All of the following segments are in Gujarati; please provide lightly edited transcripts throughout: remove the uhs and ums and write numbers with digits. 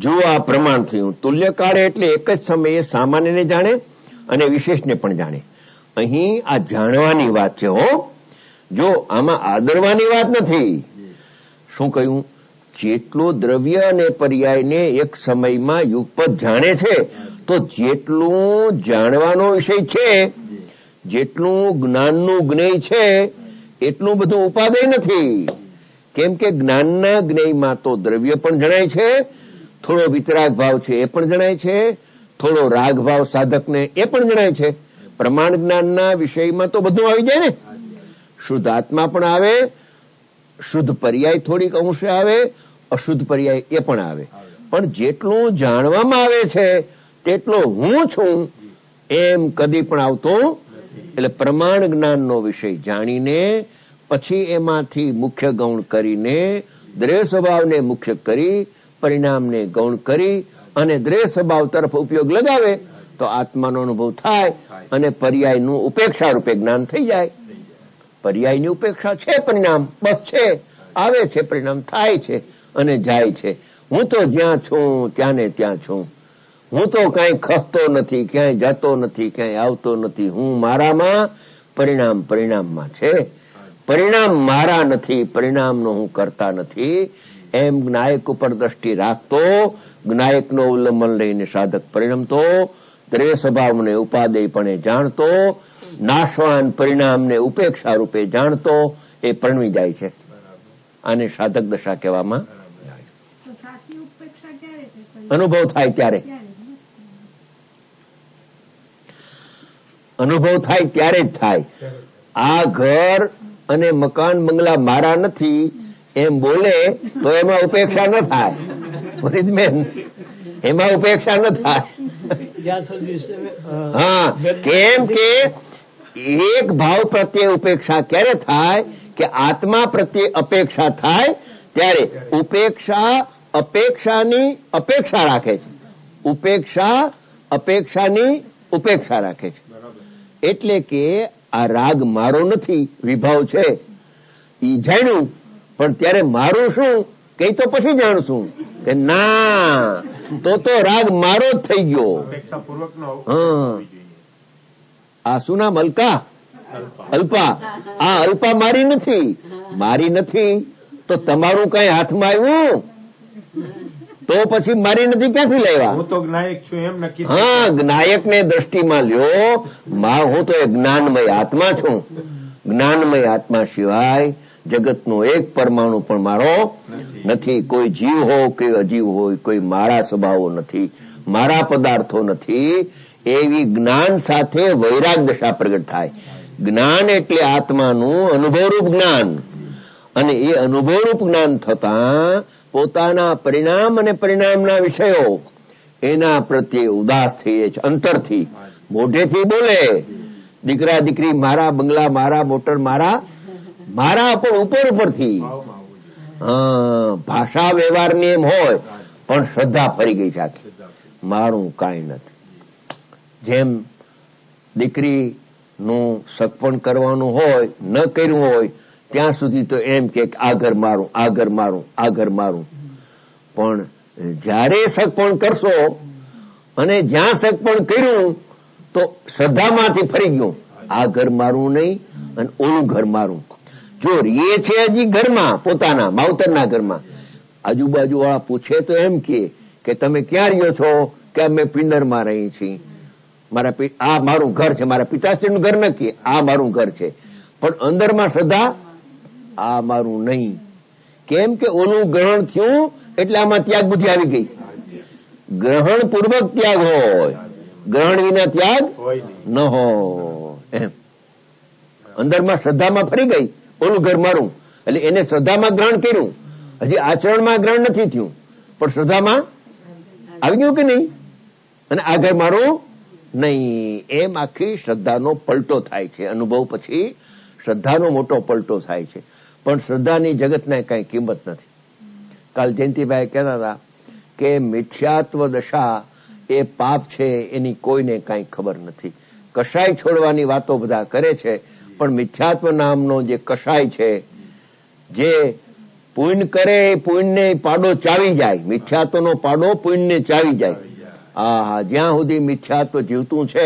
જો આ પ્રમાણ થયું. તુલ્યકાળ એટલે એક જ સમયે સામાન્યને જાણે અને વિશેષને પણ જાણે. અહીં આ જાણવાની વાત છે હો, જો આમાં આદરવાની વાત નથી. શું કહ્યું? જેટલો દ્રવ્ય અને પર્યાયને એક સમયમાં યુગપત જાણે છે, તો જેટલું જાણવાનો વિષય છે, જેટલું જ્ઞાનનું જ્ઞેય છે, એટલું બધું ઉપાદેય નથી. કેમ કે જ્ઞાનના જ્ઞેયમાં તો દ્રવ્ય પણ જણાય છે, થોડો વિતરાગ ભાવ છે એ પણ જણાય છે, થોડો રાગ ભાવ સાધકને એ પણ જણાય છે. પ્રમાણ જ્ઞાનના વિષયમાં તો બધું આવી જાય ને. શુદ્ધ આત્મા પણ આવે, શુદ્ધ પર્યાય થોડીક અંશે આવે, અશુદ્ધ પર્યાય એ પણ આવે. પણ જેટલું જાણવામાં આવે છે તેટલો હું છું એમ કદી પણ આવતો. એટલે પ્રમાણ જ્ઞાનનો વિષય જાણીને પછી એમાંથી મુખ્ય ગૌણ કરીને દ્રવ્ય સ્વભાવને મુખ્ય કરી પરિણામને ગૌણ કરી અને દ્રવ્ય સ્વભાવ તરફ ઉપયોગ લગાવે તો આત્માનો અનુભવ થાય અને પર્યાયનું ઉપેક્ષા રૂપે જ્ઞાન થઈ જાય. પર્યાયની ઉપેક્ષા છે, પરિણામ બસ છે, આવે છે, પરિણામ થાય છે અને જાય છે. હું તો જ્યાં છું ત્યાં ને ત્યાં છું. હું તો કઈ ખસતો નથી, ક્યાંય જતો નથી, ક્યાંય આવતો નથી. હું મારામાં, પરિણામ પરિણામમાં છે. પરિણામ મારા નથી, પરિણામનો હું કરતા નથી. એમ જ્ઞાયક ઉપર દ્રષ્ટિ રાખતો, જ્ઞાયકનો અવલંબન લઈને સાધક પરિણમતો, દ્રવ્ય સ્વભાવને ઉપાદેયપણે જાણતો, નાશવાન પરિણામને ઉપેક્ષા રૂપે જાણતો એ પરણવી જાય છે. આને સાધક દશા કહેવામાં. અનુભવ થાય ત્યારે, અનુભવ થાય ત્યારે જ થાય. આ ઘર અને મકાન બંગલા મારા નથી એમ બોલે તો એમાં ઉપેક્ષા ન થાય. ફરીદબેન, એમાં ઉપેક્ષા ન થાય. હા, કેમ કે એક ભાવ પ્રત્યે ઉપેક્ષા ક્યારે થાય કે આત્મા પ્રત્યે અપેક્ષા થાય ત્યારે. ઉપેક્ષા અપેક્ષાની અપેક્ષા રાખે છે, ઉપેક્ષા અપેક્ષાની ઉપેક્ષા રાખે છે. એટલે કે આ રાગ મારો નથી, વિભાવ છે ઈ જાણ્યું, પણ ત્યારે મારું શું કઈ તો પછી જાણશું કે ના, તો રાગ મારો જ થઈ ગયો. હા, આ શું નામ? અલ્કા, અલ્પા. આ અલ્પા મારી નથી, મારી નથી તો તમારું કઈ હાથમાં આવ્યું તો પછી મારી નથી ક્યાંથી લેવા? હું તો જ્ઞાયક છું એમ નક્કી. હા, જ્ઞાયક ને દ્રષ્ટિમાં લ્યો. હું તો એક જ્ઞાનમય આત્મા છું. જ્ઞાનમય આત્મા સિવાય જગતનો એક પરમાણુ પણ મારો નથી. કોઈ જીવ હોય કે અજીવ હોય, કોઈ મારા સ્વભાવો નથી, મારા પદાર્થો નથી. એવી જ્ઞાન સાથે વૈરાગ દશા પ્રગટ થાય. જ્ઞાન એટલે આત્માનું અનુભવરૂપ જ્ઞાન, અને એ અનુભવરૂપ જ્ઞાન થતા પોતાના પરિણામ અને પરિણામના વિષયો એના પ્રત્યે ઉદાસ થઈએ છે. અંતરથી, મોઢેથી બોલે દીકરા દીકરી મારા, બંગલા મારા, મોટર મારા, મારા પણ ઉપર ઉપરથી. ભાષા વ્યવહારની એમ હોય પણ શ્રદ્ધા ફરી ગઈ છે. મારું કાંઈ નથી. જેમ દીકરીનું સગપણ કરવાનું હોય, ન કર્યું હોય ત્યાં સુધી તો એમ કે આ ઘર મારું, આ ઘર મારું, આ ઘર મારું. પણ જ્યારે સગપણ કરશો અને જ્યાં સગપણ કર્યું તો શ્રદ્ધામાંથી ફરી ગયું, આ ઘર મારું નહીં અને ઓલું ઘર મારું. જો રીએ છે હજી ઘરમાં, પોતાના માવતરના ઘરમાં, આજુબાજુ વાળા પૂછે તો એમ કે તમે ક્યાં રહ્યો છો? કે અમે પિંડરમાં રહી છીએ. આ મારું ઘર છે, મારા પિતાશ્રીનું ઘર નથી, આ મારું ઘર છે. પણ અંદરમાં શ્રદ્ધા આ મારું નહીં. કેમ કે ઓલું ગ્રહણ થયું એટલે આમાં ત્યાગ બુદ્ધિ આવી ગઈ. ગ્રહણ પૂર્વક ત્યાગ હોય, ગ્રહણ વિના ત્યાગ ન હોય. એમ અંદરમાં શ્રદ્ધામાં ફરી ગઈ, ઓલું ઘર મારું. એટલે એને શ્રદ્ધામાં ગ્રહણ કર્યું, હજી આચરણમાં ગ્રહણ નથી થયું પણ શ્રદ્ધામાં આવી ગયું કે નહીં, અને આ ઘર મારું નહીં. એમ આખી શ્રદ્ધાનો પલટો થાય છે. અનુભવ પછી શ્રદ્ધાનો મોટો પલટો થાય છે. પણ શ્રદ્ધાની જગતને કઈ કિંમત નથી. કાલ જયંતિભાઈ કહેતા હતા કે મિથ્યાત્વ દશા એ પાપ છે, એની કોઈને કઈ ખબર નથી. કશાય છોડવાની વાતો બધા કરે છે, પણ મિથ્યાત્વ નામનો જે કશાય છે, જે પુણ્ય કરે પુણ્યને પાડો ચાવી જાય, મિથ્યાત્વનો પાડો પુણ્યને ચાવી જાય. હા, જ્યાં સુધી મિથ્યાત્વ જીવતું છે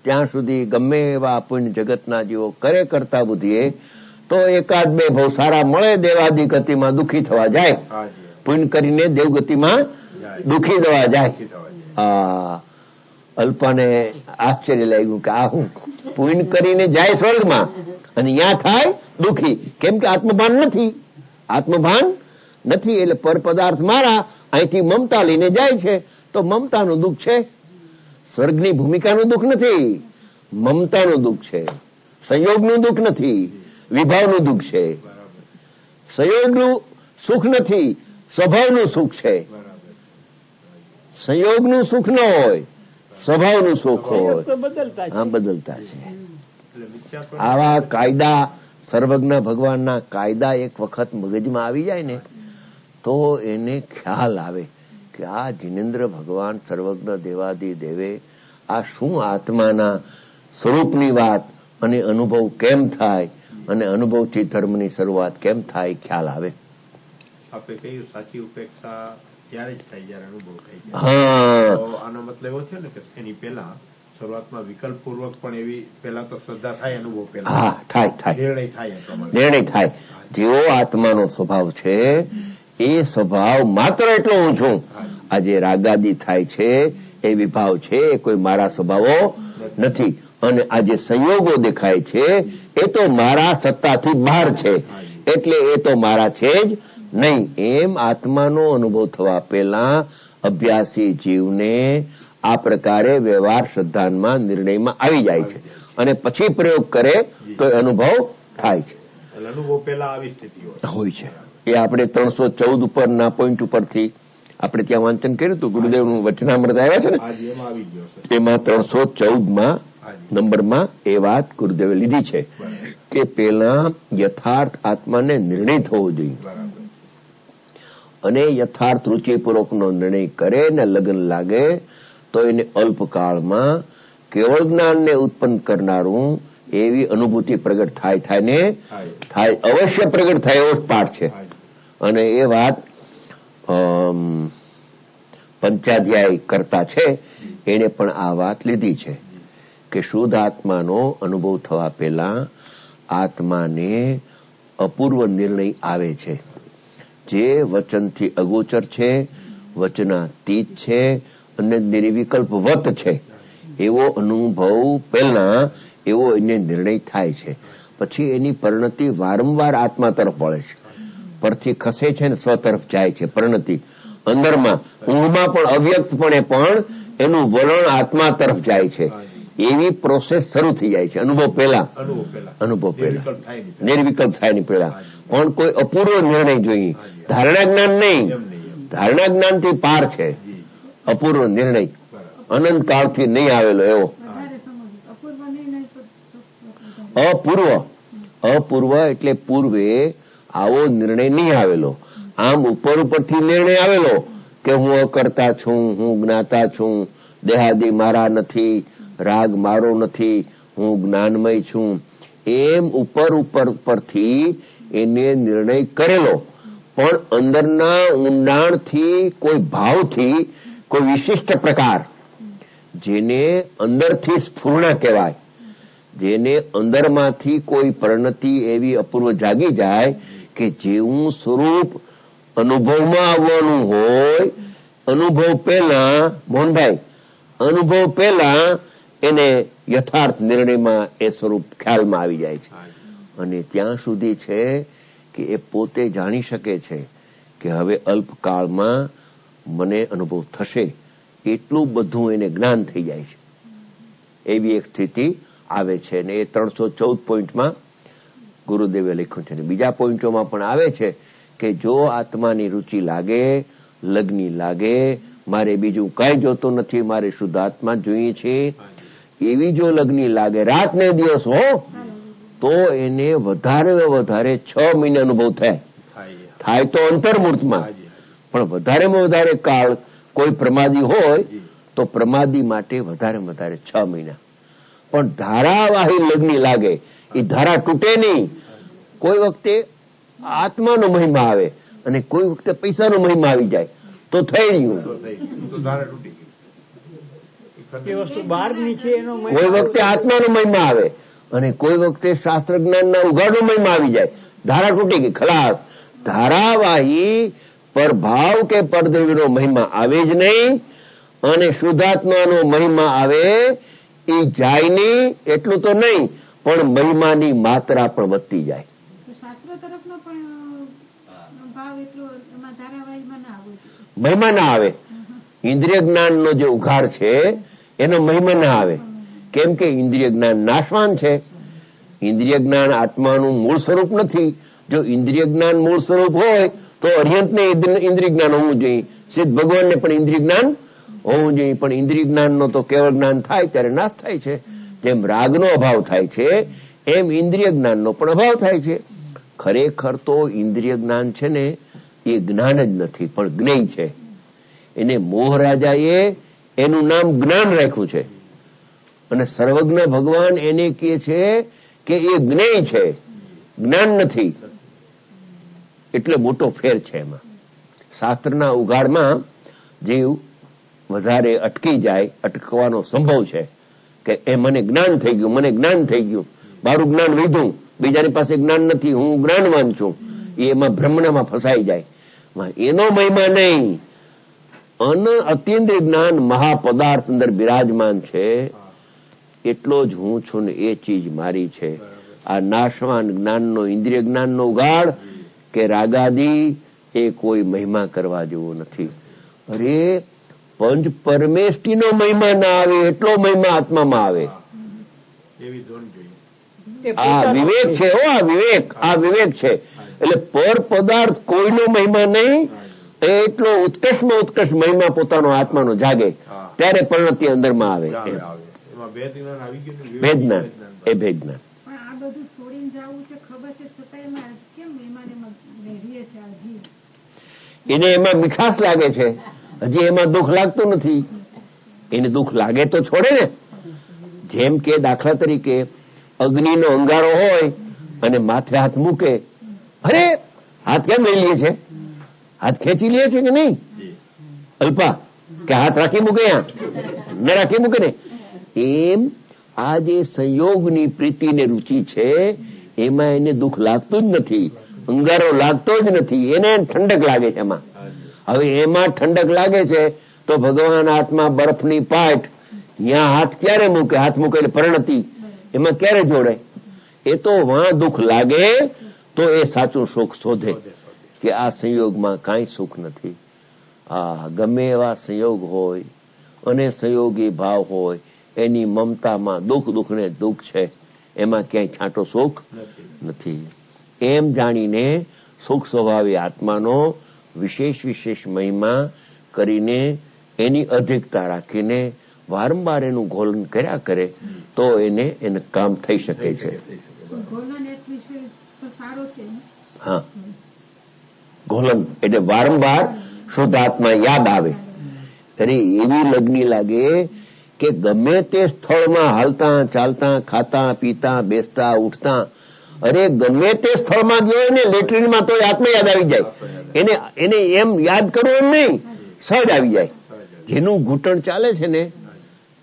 ત્યાં સુધી ગમે એવા પુણ્ય જગતના જીવો કરે કરતા બુદ્ધિએ તો એકાદ બે ભવ સારા મળે દેવાદી ગતિમાં દુઃખી થવા જાય, પુણ્ય કરીને દેવગતિમાં દુઃખી થવા જાય. અલ્પાને આશ્ચર્ય લાગ્યું કે આ હું પુણ્ય કરીને જાય સ્વર્ગમાં અને ત્યાં થાય દુઃખી, કેમ કે આત્મભાન નથી. આત્મભાન નથી એટલે પર પદાર્થ મારા, અહીંથી મમતા લઈને જાય છે તો મમતાનું દુઃખ છે. સ્વર્ગની ભૂમિકાનું દુઃખ નથી, મમતાનું દુઃખ છે. સંયોગનું દુઃખ નથી, વિભાવનું દુઃખ છે. સંયોગનું સુખ નથી, સ્વભાવનું સુખ છે. સંયોગનું સુખ ન હોય, સ્વભાવનું સુખ હોય. હા, બદલતા છે. આવા કાયદા સર્વજ્ઞ ભગવાનના કાયદા એક વખત મગજમાં આવી જાય ને તો એને ખ્યાલ આવે કે આ જિનેન્દ્ર ભગવાન સર્વજ્ઞ દેવાદી દેવે આ શું આત્માના સ્વરૂપની વાત અને અનુભવ કેમ થાય અને અનુભવથી ધર્મની શરૂઆત કેમ થાય ખ્યાલ આવે. આપણે કહ્યું સાચી ઉપેક્ષા ત્યારે જ થાય જ્યારે અનુભવ થઈ જાય. હા, આનો મતલબ એવો છે ને કે એની પહેલા શરૂઆતમાં વિકલ્પ પૂર્વક પણ એવી પહેલા તો શ્રદ્ધા થાય, અનુભવ પહેલા. હા, થાય નિર્ણય થાય. જેવો આત્માનો સ્વભાવ છે એ સ્વભાવ માત્ર એટલો હું છું. આજે રાગાદી થાય છે એ વિભાવ છે, એ કોઈ મારા સ્વભાવો નથી. અને આજે સંયોગો દેખાય છે એ તો મારા સત્તાથી બહાર છે, એટલે એ તો મારા છે જ નહીં. એમ આત્માનો અનુભવ થવા પહેલા અભ્યાસી જીવને આ પ્રકારે વ્યવહાર શ્રદ્ધાનમાં નિર્ણયમાં આવી જાય છે અને પછી પ્રયોગ કરે તો અનુભવ થાય છે. અનુભવ પહેલા આવી સ્થિતિ હોય છે. એ આપણે 314 ઉપરના પોઈન્ટ ઉપરથી આપણે ત્યાં વાંચન કર્યું હતું, ગુરુદેવનું વચનામૃત આવ્યા છે ને, એમાં 314માં નંબરમાં એ વાત ગુરુદેવે લીધી છે કે પેલા યથાર્થ આત્માને નિર્ણય થવો જોઈએ અને યથાર્થ રૂચિપૂર્વકનો નિર્ણય કરે ને લગ્ન લાગે તો એને અલ્પકાળમાં કેવળ જ્ઞાનને ઉત્પન્ન કરનારું એવી અનુભૂતિ પ્રગટ થાય, અવશ્ય પ્રગટ થાય એવો પાઠ છે. અને એ વાત પંચાધ્યાય કરતા છે એને પણ આ વાત લીધી છે કે શુદ્ધ આત્માનો અનુભવ થવા પહેલા આત્માને અપૂર્વ નિર્ણય આવે છે, જે વચનથી અગોચર છે, વચનાતીત છે અને નિર્વિકલ્પ વત છે. એવો અનુભવ પહેલા એવો એને નિર્ણય થાય છે. પછી એની પરિણતિ વારંવાર આત્મા તરફ વળે છે, પરથી ખસે છે ને સ્વ તરફ જાય છે. પરિણતિ અંદરમાં ઊંઘમાં પણ અવ્યક્તપણે પણ એનું વલણ આત્મા તરફ જાય છે. એવી પ્રોસેસ શરૂ થઈ જાય છે અનુભવ પહેલા નિર્વિકલ્પ થાય ની પહેલા. પણ કોઈ અપૂર્વ નિર્ણય જોઈએ, ધારણા જ્ઞાન નહીં, ધારણા જ્ઞાનથી પાર છે. અપૂર્વ નિર્ણય અનંત કાળથી નહીં આવેલો એવો અપૂર્વ એટલે પૂર્વે આવો નિર્ણય નહીં આવેલો. આમ ઉપરથી નિર્ણય આવેલો કે હું અકર્તા છું, હું જ્ઞાતા છું, દેહાદી મારા નથી, રાગ મારો નથી, હું જ્ઞાનમય છું. એમ ઉપરથી એને નિર્ણય કરેલો, પણ અંદરના ઊંડાણથી કોઈ ભાવથી કોઈ વિશિષ્ટ પ્રકાર, જેને અંદરથી સ્ફુરણા કહેવાય, જેને અંદરમાંથી કોઈ પરિણતિ એવી અપૂર્વ જાગી જાય કે જેવું સ્વરૂપ અનુભવમાં આવવાનું હોય, અનુભવ પહેલા, મોહનભાઈ, અનુભવ પહેલા એને યથાર્થ નિર્ણયમાં એ સ્વરૂપ ખ્યાલમાં આવી જાય છે. અને ત્યાં સુધી છે કે એ પોતે જાણી શકે છે કે હવે અલ્પકાળમાં મને અનુભવ થશે, એટલું બધું એને જ્ઞાન થઈ જાય છે. એવી એક સ્થિતિ આવે છે અને એ 314 પોઈન્ટમાં ગુરુદેવે લખ્યું છે. બીજા પોઈન્ટોમાં પણ આવે છે કે જો આત્માની રુચિ લાગે, લગ્ની લાગે, મારે બીજું કઈ જોતું નથી, મારે શુદ્ધ આત્મા જોઈએ છે, એવી જો લગ્ની લાગે રાત ને દિવસ હો, તો એને વધારે 6 મહિના અનુભવ થાય તો અંતર્મૂર્તમાં, પણ વધારેમાં વધારે કાળ કોઈ પ્રમાદી હોય તો પ્રમાદી માટે વધારે 6 મહિના. પણ ધારાવાહી લગ્ની લાગે, એ ધારા તૂટે નહીં. કોઈ વખતે આત્માનો મહિમા આવે અને કોઈ વખતે પૈસાનો મહિમા આવી જાય તો થઈ રહ્યું. તો થઈ ગયું. તો ધારા તૂટી ગઈ. એ વસ્તુ બહારની છે એનો કોઈ વખતે આત્માનો મહિમા આવે અને કોઈ વખતે શાસ્ત્ર જ્ઞાનના ઉઘાડનો મહિમા આવી જાય. ધારા તૂટી ગઈ, ખલાસ. ધારાવાહી પરભાવ કે પરદેવીનો મહિમા આવે જ નહીં અને શુદ્ધાત્માનો મહિમા આવે એ જાય નહીં. એટલું તો નહીં પણ મહિમાની માત્રા પણ વધતી જાય. શાસ્ત્ર તરફનો પણ ભાવ એટલો એમાં ધારાવાહીમાં ના આવવો જોઈએ. મહિમા ના આવે. ઇન્દ્રિય જ્ઞાનનો જે ઉઘાડ છે એનો મહિમા ના આવે. કેમ કે ઇન્દ્રિય જ્ઞાન નાશવાન છે. ઇન્દ્રિય જ્ઞાન આત્માનું મૂળ સ્વરૂપ નથી. જો ઇન્દ્રિય જ્ઞાન મૂળ સ્વરૂપ હોય તો અર્યંતને ઇન્દ્રિય જ્ઞાન હોવું જોઈએ, સિદ્ધ ભગવાનને પણ ઇન્દ્રિય જ્ઞાન હોવું જોઈએ. પણ ઇન્દ્રિય જ્ઞાનનો તો કેવળ જ્ઞાન થાય ત્યારે નાશ થાય છે. જેમ રાગનો અભાવ થાય છે એમ ઇન્દ્રિય જ્ઞાનનો પણ અભાવ થાય છે. ખરેખર તો ઇન્દ્રિય જ્ઞાન છે ને એ જ્ઞાન જ નથી પણ જ્ઞેય છે. એને મોહ રાજાએ એનું નામ જ્ઞાન રાખ્યું છે અને સર્વજ્ઞ ભગવાન એને કહે છે કે એ જ્ઞેય છે, જ્ઞાન નથી. એટલે મોટો ફેર છે એમાં. શાસ્ત્રના ઉઘાડમાં જે વધારે અટકી જાય, અટકવાનો સંભવ છે કે એ મને જ્ઞાન થઈ ગયું, મને જ્ઞાન થઈ ગયું, મારું જ્ઞાન લીધું, બીજાની પાસે જ્ઞાન નથી, હું જ્ઞાનવાન છું, એમાં ભ્રમણામાં ફસાઈ જાય. એનો મહિમા નહીં. અતિન્દ્રિય જ્ઞાન મહાપદાર્થ અંદર બિરાજમાન છે. એટલો જ હું છું ને એ ચીજ મારી છે. આ નાશવાન જ્ઞાનનો, ઇન્દ્રિય જ્ઞાનનો ઉઘાડ કે રાગાદી એ કોઈ મહિમા કરવા જેવો નથી. અરે પંચ પરમેષ્ટિનો મહિમા ના આવે એટલો મહિમા આત્મામાં આવે. એવી ધોન જોઈએ. આ વિવેક છે. આ વિવેક છે. એટલે પર પદાર્થ કોઈનો મહિમા નહીં. એટલો ઉત્કર્ષમાં ઉત્કર્ષ મહિમા પોતાનો આત્માનો જાગે ત્યારે પરિણતિ અંદરમાં આવે. એમાં ભેદજ્ઞાન આવી ગયું ને, ભેદજ્ઞાન એ ભેદજ્ઞાન. પણ આ બધું છોડીને જવું છે ખબર છે છતાં એમાં કેમ એમાં રહીએ છે આ જીવ? એને એમાં મીઠાશ લાગે છે, હજી એમાં દુઃખ લાગતું નથી. એને દુઃખ લાગે તો છોડે ને. જેમ કે દાખલા તરીકે અગ્નિનો અંગારો હોય અને માથે હાથ મૂકે, અરે હાથ કેમ લઈ લે છે? હાથ ખેંચી લે છે કે નહીં? અલ્પા કે હાથ રાખી મૂકે, ન રાખી મૂકે ને. એમ આ જે સંયોગની પ્રીતિને રુચિ છે એમાં એને દુઃખ લાગતું જ નથી, અંગારો લાગતો જ નથી. એને ઠંડક લાગે છે એમાં. હવે એમાં ઠંડક લાગે છે તો ભગવાન આત્મા બરફની પાટ ત્યાં હાથ ક્યારે મૂકે? હાથ મૂકે એટલે પરિણતિ એમાં ક્યારે જોડે? એ તો વાં દુઃખ લાગે તો એ સાચું સુખ શોધે કે આ સંયોગમાં કાંઈ સુખ નથી. ગમે એવા સંયોગ હોય અને સંયોગી ભાવ હોય એની મમતામાં દુઃખને દુઃખ છે, એમાં ક્યાંય છાંટો સુખ નથી. એમ જાણીને સુખ સ્વભાવી આત્માનો વિશેષ મહિમા કરીને એની અધિકતા રાખીને વારંવાર એનું ઘોલન કર્યા કરે તો એને કામ થઈ શકે છે. ઘોલન એક વિષય તો સારો છે. હા, ઘોલન એટલે વારંવાર શુદ્ધાત્મા યાદ આવે. અરે એવી લગ્ની લાગે કે ગમે તે સ્થળમાં હાલતા ચાલતા ખાતા પીતા બેસતા ઉઠતા, અરે ગમે તે સ્થળમાં ગયો ને લેટ્રિનમાં તો આત્મા યાદ આવી જાય. એને એમ યાદ કરવું એમ નહીં, સહજ આવી જાય. જેનું ઘૂંટણ ચાલે છે ને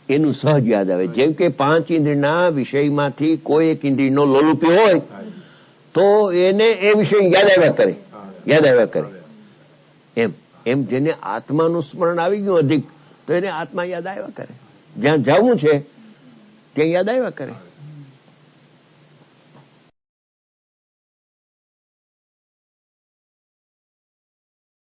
એનું સહજ યાદ આવે. જેમ કે 5 ઇન્દ્રિયના વિષયમાંથી કોઈ એક ઇન્દ્રિયનો લોલુપી હોય તો એને એ વિષય યાદ આવ્યા કરે. એમ જેને આત્માનું સ્મરણ આવી ગયું અધિક તો એને આત્મા યાદ આવ્યા કરે. જ્યાં જવું છે ત્યાં યાદ આવ્યા કરે.